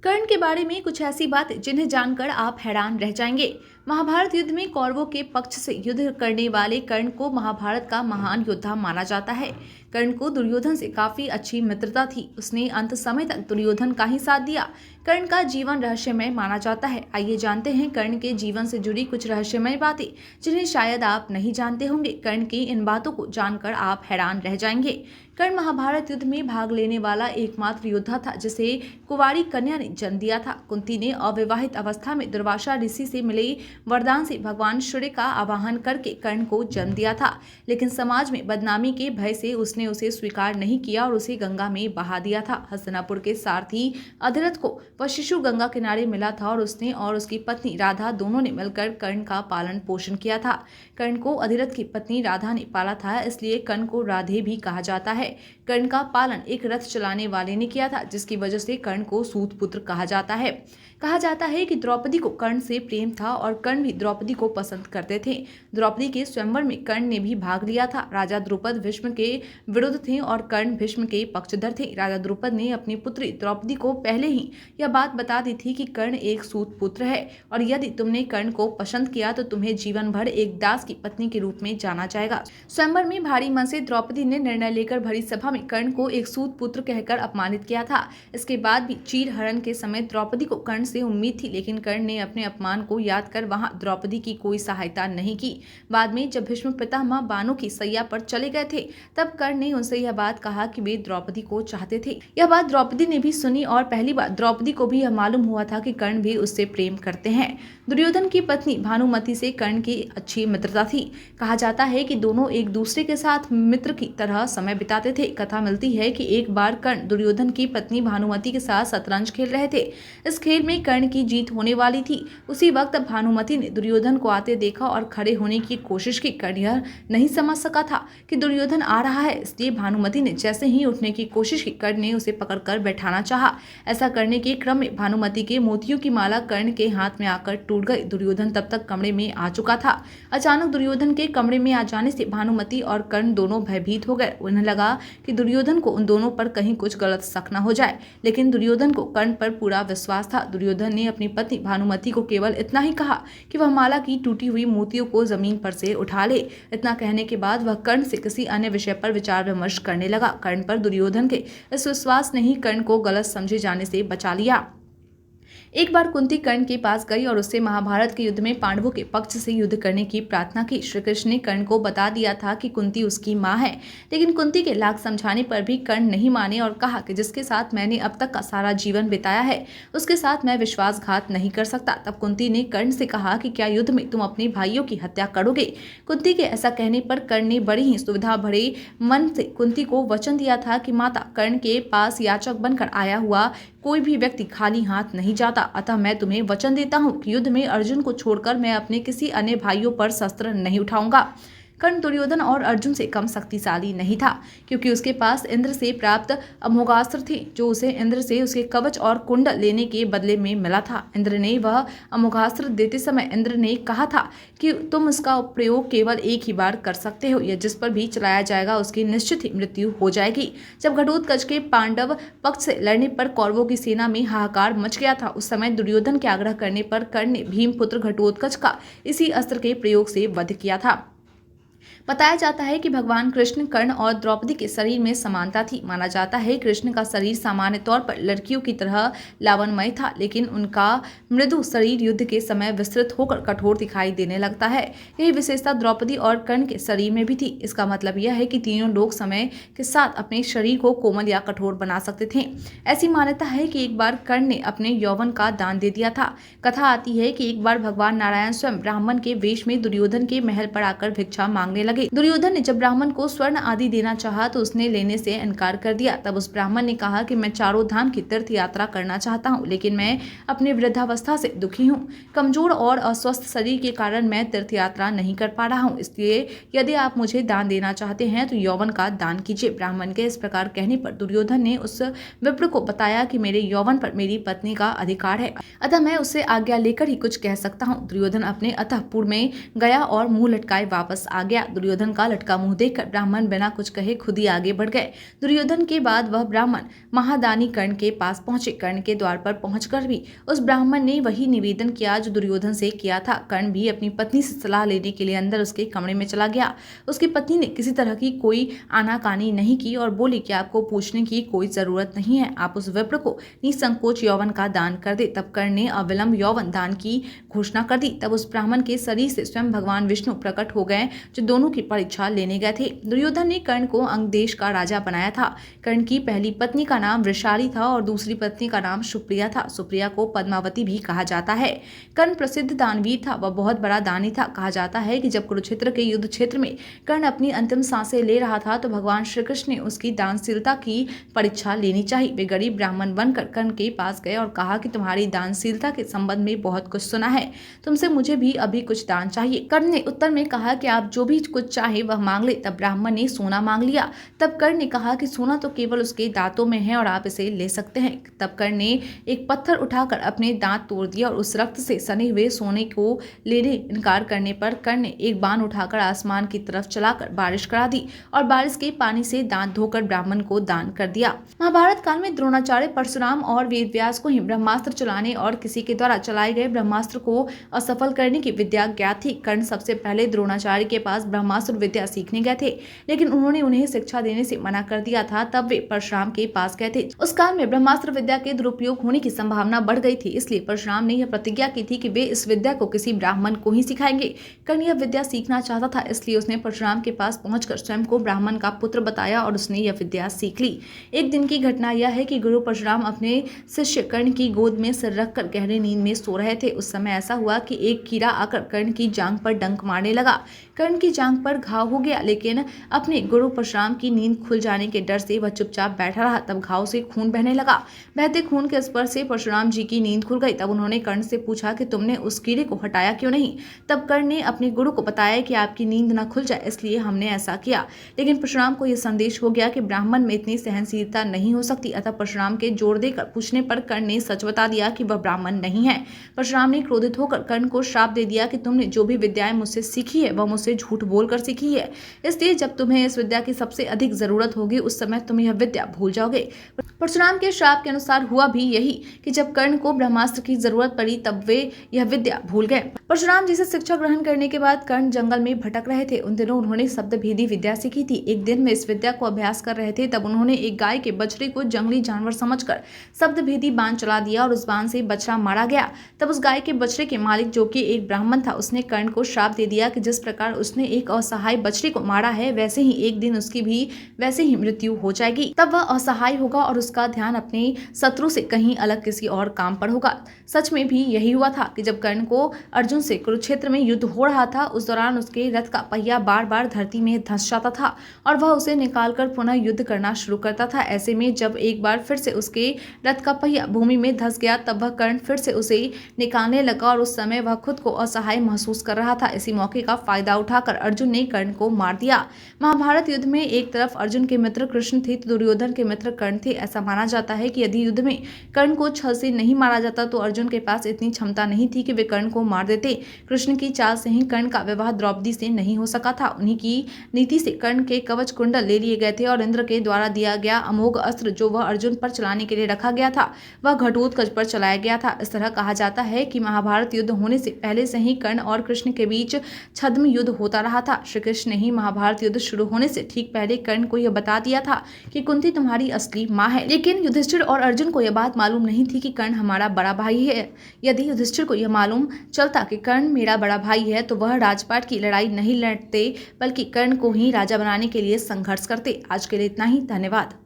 कर्ण के बारे में कुछ ऐसी बातें जिन्हें जानकर आप हैरान रह जाएंगे। महाभारत युद्ध में कौरवों के पक्ष से युद्ध करने वाले कर्ण को महाभारत का महान योद्धा माना जाता है। कर्ण को दुर्योधन से काफी अच्छी मित्रता थी। उसने अंत समय तक दुर्योधन का ही साथ दिया। कर्ण का जीवन रहस्यमय माना जाता है। आइए जानते हैं कर्ण के जीवन से जुड़ी कुछ रहस्यमय बातें जिन्हें शायद आप नहीं जानते होंगे। कर्ण की इन बातों को जानकर आप हैरान रह जाएंगे। कर्ण महाभारत युद्ध में भाग लेने वाला एकमात्र योद्धा था जिसे कुंवारी कन्या ने जन्म दिया था। कुंती ने अविवाहित अवस्था में दुर्वासा ऋषि से मिले वरदान से भगवान सूर्य का आवाहन करके कर्ण को जन्म दिया था, लेकिन समाज में बदनामी के भय से उसने उसे स्वीकार नहीं किया और उसे गंगा में बहा दिया था। हस्तिनापुर के सारथी अधिरथ को वह शिशु गंगा किनारे मिला था और उसने और उसकी पत्नी राधा दोनों ने मिलकर कर्ण का पालन पोषण किया था। कर्ण को अधिरथ की पत्नी राधा ने पाला था, इसलिए कर्ण को राधे भी कहा जाता है। कर्ण का पालन एक रथ चलाने वाले ने किया था, जिसकी वजह से कर्ण को सूत पुत्र कहा जाता है। कहा जाता है कि द्रौपदी को कर्ण से प्रेम था और कर्ण भी द्रौपदी को पसंद करते थे। द्रौपदी के स्वयंवर में कर्ण ने भी भाग लिया था। राजा द्रुपद भीष्म के विरुद्ध थे और कर्ण भीष्म के पक्षधर थे। राजा द्रुपद ने अपनी पुत्री द्रौपदी को पहले ही यह बात बता दी थी कि कर्ण एक सूत पुत्र है और यदि तुमने कर्ण को पसंद किया तो तुम्हें जीवन भर एक दास की पत्नी के रूप में जाना जाएगा। स्वयंवर में भारी मन से द्रौपदी ने निर्णय लेकर भरी सभा में कर्ण को एक सूत पुत्र कहकर अपमानित किया था। इसके बाद भी चीर हरण के समय द्रौपदी को कर्ण से उम्मीद थी, लेकिन कर्ण ने अपने अपमान को याद कर वहां द्रौपदी की कोई सहायता नहीं की। बाद में जब भीष्म पितामह बानों की सैया पर चले गए थे, तब कर्ण ने उनसे यह बात कहा कि वे द्रौपदी को चाहते थे। यह बात द्रौपदी ने भी सुनी और पहली बार द्रौपदी को भी यह मालूम हुआ था कि कर्ण भी उससे प्रेम करते हैं। दुर्योधन की पत्नी भानुमति से कर्ण की अच्छी मित्रता थी। कहा जाता है कि दोनों एक दूसरे के साथ मित्र की तरह समय बिताते थे। कथा मिलती है कि एक बार कर्ण दुर्योधन की पत्नी भानुमति के साथ शतरंज खेल रहे थे। इस खेल में कर्ण की जीत होने वाली थी। उसी वक्त भानुमति ने दुर्योधन को आते देखा और खड़े होने की कोशिश की। कर्ण यह नहीं समझ सका था कि दुर्योधन आ रहा है, इसलिए भानुमति ने जैसे ही उठने की कोशिश की, कर्ण ने उसे पकड़कर बैठाना चाहा। ऐसा करने के क्रम में भानुमति के मोतियों की माला कर्ण के हाथ में आकर टूट गई। दुर्योधन तब तक कमरे में आ चुका था। अचानक दुर्योधन के कमरे में आ जाने से भानुमति और कर्ण दोनों भयभीत हो गए। उन्हें लगा कि दुर्योधन को उन दोनों पर कहीं कुछ गलत शक न हो जाए, लेकिन दुर्योधन को कर्ण पर पूरा विश्वास था। दुर्योधन ने अपनी पत्नी भानुमति को केवल इतना ही कहा कि वह माला की टूटी हुई मोतियों को जमीन पर से उठा ले। इतना कहने के बाद वह कर्ण से किसी अन्य विषय पर विचार विमर्श करने लगा। कर्ण पर दुर्योधन के इस विश्वास ने ही कर्ण को गलत समझे जाने से बचा लिया। एक बार कुंती कर्ण के पास गई और उससे महाभारत के युद्ध में पांडवों के पक्ष से युद्ध करने की प्रार्थना की। श्री कृष्ण ने कर्ण को बता दिया था कि कुंती उसकी मां है, लेकिन कुंती के लाख समझाने पर भी कर्ण नहीं माने और कहा कि जिसके साथ मैंने अब तक का सारा जीवन बिताया है उसके साथ मैं विश्वासघात नहीं कर सकता। तब कुंती ने कर्ण से कहा कि क्या युद्ध में तुम अपने भाइयों की हत्या करोगे? कुंती के ऐसा कहने पर कर्ण ने बड़ी ही सुविधा भरे मन से कुंती को वचन दिया था कि माता, कर्ण के पास याचक बनकर आया हुआ कोई भी व्यक्ति खाली हाथ नहीं जाता, अतः मैं तुम्हें वचन देता हूँ कि युद्ध में अर्जुन को छोड़कर मैं अपने किसी अन्य भाइयों पर शस्त्र नहीं उठाऊंगा। कर्ण दुर्योधन और अर्जुन से कम शक्तिशाली नहीं था, क्योंकि उसके पास इंद्र से प्राप्त अमोघास्त्र थे, जो उसे इंद्र से उसके कवच और कुंडल लेने के बदले में मिला था। इंद्र ने वह अमोघास्त्र देते समय इंद्र ने कहा था कि तुम इसका प्रयोग केवल एक ही बार कर सकते हो, यह जिस पर भी चलाया जाएगा उसकी निश्चित ही मृत्यु हो जाएगी। जब घटोत्कच के पांडव पक्ष से लड़ने पर कौरवों की सेना में हाहाकार मच गया था, उस समय दुर्योधन के आग्रह करने पर कर्ण ने भीमपुत्र घटोत्कच का इसी अस्त्र के प्रयोग से वध किया था। बताया जाता है कि भगवान कृष्ण, कर्ण और द्रौपदी के शरीर में समानता थी। माना जाता है कृष्ण का शरीर सामान्य तौर पर लड़कियों की तरह लावण्यमय था, लेकिन उनका मृदु शरीर युद्ध के समय विस्तृत होकर कठोर दिखाई देने लगता है। यही विशेषता द्रौपदी और कर्ण के शरीर में भी थी। इसका मतलब यह है कि तीनों लोग समय के साथ अपने शरीर को कोमल या कठोर बना सकते थे। ऐसी मान्यता है कि एक बार कर्ण ने अपने यौवन का दान दे दिया था। कथा आती है कि एक बार भगवान नारायण स्वयं ब्राह्मण के वेश में दुर्योधन के महल पर आकर भिक्षा मांगने लगे। दुर्योधन ने जब ब्राह्मण को स्वर्ण आदि देना चाहा तो उसने लेने से इनकार कर दिया। तब उस ब्राह्मण ने कहा कि मैं चारों धाम की तीर्थ यात्रा करना चाहता हूँ, लेकिन मैं अपनी वृद्धावस्था से दुखी हूँ। कमजोर और अस्वस्थ शरीर के कारण मैं तीर्थ यात्रा नहीं कर पा रहा हूँ, इसलिए यदि आप मुझे दान देना चाहते हैं तो यौवन का दान कीजिए। ब्राह्मण के इस प्रकार कहने पर दुर्योधन ने उस विप्र को बताया कि मेरे यौवन पर मेरी पत्नी का अधिकार है, अतः मैं उससे आज्ञा लेकर ही कुछ कह सकता हूँ। दुर्योधन अपने अंतःपुर में गया और मुंह लटकाए वापस आ गया। दुर्योधन का लटका मुंह देखकर ब्राह्मण बिना कुछ कहे खुद ही आगे बढ़ गए। दुर्योधन के बाद वह ब्राह्मण महादानी कर्ण के पास पहुंचे। कर्ण के द्वार पर पहुंचकर भी उस ब्राह्मण ने वही निवेदन किया जो दुर्योधन से किया था। कर्ण भी अपनी पत्नी से सलाह लेने के लिए अंदर उसके कमरे में चला गया। उसकी पत्नी ने किसी तरह की कोई आनाकानी नहीं की और बोली कि आपको पूछने की कोई जरूरत नहीं है, आप उस विप्र को निसंकोच यौवन का दान कर दे। तब कर्ण ने अविलंब यौवन दान की घोषणा कर दी। तब उस ब्राह्मण के शरीर से स्वयं भगवान विष्णु प्रकट हो गए जो दोनों की परीक्षा लेने गए थे। दुर्योधन ने कर्ण को अंग देश का राजा बनाया था। कर्ण की पहली पत्नी का नाम वृषाली था और दूसरी पत्नी का नाम सुप्रिया था। सुप्रिया को पद्मावती भी कहा जाता है। कर्ण प्रसिद्ध दानवीर था, वह बहुत बड़ा दानी था। कहा जाता है कि जब कुरुक्षेत्र के युद्ध क्षेत्र में कर्ण अपनी अंतिम सांसें ले रहा था तो भगवान श्री कृष्ण ने उसकी दानशीलता की परीक्षा लेनी चाहिए। वे गरीब ब्राह्मण बनकर कर्ण के पास गए और कहा कि तुम्हारी दानशीलता के संबंध में बहुत कुछ सुना है, तुमसे मुझे भी अभी कुछ दान चाहिए। कर्ण ने उत्तर में कहा कि आप जो भी कुछ चाहे वह मांग ले। तब ब्राह्मण ने सोना मांग लिया। तब कर्ण ने कहा कि सोना तो केवल उसके दांतों में है और आप इसे ले सकते हैं। तब कर्ण ने एक पत्थर उठाकर अपने दांत तोड़ दिया और उस रक्त से सने हुए सोने को लेने इनकार करने पर कर्ण ने एक बाण उठाकर आसमान की तरफ चलाकर बारिश करा दी और बारिश के पानी से दांत धोकर ब्राह्मण को दान कर दिया। महाभारत काल में द्रोणाचार्य, परशुराम और वेद व्यास को ही ब्रह्मास्त्र चलाने और किसी के द्वारा चलाए गए ब्रह्मास्त्र को असफल करने की विद्या ज्ञात थी। कर्ण सबसे पहले द्रोणाचार्य के पास ब्रह्मास्त्र विद्या सीखने गए थे, लेकिन उन्होंने उन्हें शिक्षा देने से मना कर दिया था। तब वे परशुराम के पास गए थे। उस काल में ब्रह्मास्त्र विद्या के दुरुपयोग होने की संभावना बढ़ गई थी, इसलिए परशुराम ने यह प्रतिज्ञा की थी कि वे इस विद्या को किसी ब्राह्मण को ही सिखाएंगे। कर्ण यह विद्या सीखना चाहता था, इसलिए उसने परशुराम के पास पहुंचकर स्वयं को ब्राह्मण का पुत्र बताया और उसने यह विद्या सीख ली। एक दिन की घटना यह है कि गुरु परशुराम अपने शिष्य कर्ण की गोद में सिर रखकर गहरी नींद में सो रहे थे। उस समय ऐसा हुआ कि एक कीड़ा आकर कर्ण की जांघ पर डंक मारने लगा। कर्ण की जांघ पर घाव हो गया, लेकिन अपने गुरु परशुराम की नींद खुल जाने के डर से वह चुपचाप बैठा रहा। तब घाव से खून बहने लगा। बहते खून के स्पर्श से परशुराम जी की नींद खुल गई। तब उन्होंने कर्ण से पूछा कि तुमने उस कीड़े को हटाया क्यों नहीं। तब कर्ण ने अपने गुरु को बताया कि आपकी नींद न खुल जाए, इसलिए हमने ऐसा किया। लेकिन परशुराम को यह संदेश हो गया कि ब्राह्मण में इतनी सहनशीलता नहीं हो सकती। अतः परशुराम के जोर देकर पूछने पर कर्ण ने सच बता दिया कि वह ब्राह्मण नहीं है। परशुराम ने क्रोधित होकर कर्ण को श्राप दे दिया कि तुमने जो भी विद्याएं मुझसे सीखी है वह मुझसे झूठ बोलकर सीखी है, इसलिए जब तुम्हें इस विद्या की सबसे अधिक जरूरत होगी उस समय तुम यह विद्या भूल जाओगे। परशुराम के श्राप के अनुसार हुआ भी यही कि जब कर्ण को ब्रह्मास्त्र की जरूरत पड़ी तब वे यह विद्या भूल गए। परशुराम जी से शिक्षा ग्रहण करने के बाद कर्ण जंगल में भटक रहे थे। उन दिनों उन्होंने शब्द भेदी विद्या सीखी थी। एक दिन में इस विद्या को अभ्यास कर रहे थे, तब उन्होंने एक गाय के बछड़े को जंगली जानवर समझकर शब्द भेदी बाण चला दिया और उस बाण से बछड़ा मारा गया। तब उस गाय के बछड़े के मालिक, जो कि एक ब्राह्मण था, उसने कर्ण को श्राप दे दिया कि जिस प्रकार उसने एक असहाय बछड़े को मारा है वैसे ही एक दिन उसकी भी वैसे ही मृत्यु हो जाएगी। तब वह असहाय होगा और उसका ध्यान अपने शत्रु से कहीं अलग किसी और काम पर होगा। सच में भी यही हुआ था कि जब कर्ण को अर्जुन से कुरुक्षेत्र में युद्ध हो रहा था, उस दौरान उसके रथ का पहिया बार बार धरती में धंस जाता था और वह उसे निकालकर पुनः युद्ध करना शुरू करता था। ऐसे में जब एक बार फिर से उसके रथ का पहिया भूमि में धंस गया तब वह कर्ण फिर से उसे निकालने लगा और उस समय वह खुद को असहाय महसूस कर रहा था। इसी मौके का फायदा उठाकर अर्जुन ने कर्ण को मार दिया। महाभारत युद्ध में एक तरफ अर्जुन के मित्र कृष्ण थे तो दुर्योधन के मित्र कर्ण थे। ऐसा माना जाता है कि यदि युद्ध में कर्ण को छल से नहीं मारा जाता तो अर्जुन के पास इतनी क्षमता नहीं थी कि वे कर्ण को मार देते। कृष्ण की चाल से ही कर्ण का विवाह द्रौपदी से नहीं हो सका था। उन्हीं की नीति से कर्ण के कवच कुंडल ले लिए गए थे और इंद्र के द्वारा दिया गया अमोघ अस्त्र जो वह अर्जुन पर चलाने के लिए रखा गया था वह घटोत्कच पर चलाया गया था। इस तरह कहा जाता है कि महाभारत युद्ध होने से पहले से ही कर्ण और कृष्ण के बीच छद्म युद्ध होता रहा था। श्री कृष्ण ने ही महाभारत युद्ध शुरू होने से ठीक पहले कर्ण को यह बता दिया था कि कुंती तुम्हारी असली माँ है। लेकिन युधिष्ठिर और अर्जुन को यह बात मालूम नहीं थी कि कर्ण हमारा बड़ा भाई है। यदि युधिष्ठिर को यह मालूम चलता कि कर्ण मेरा बड़ा भाई है तो वह राजपाट की लड़ाई नहीं लड़ते बल्कि कर्ण को ही राजा बनाने के लिए संघर्ष करते। आज के लिए इतना ही, धन्यवाद।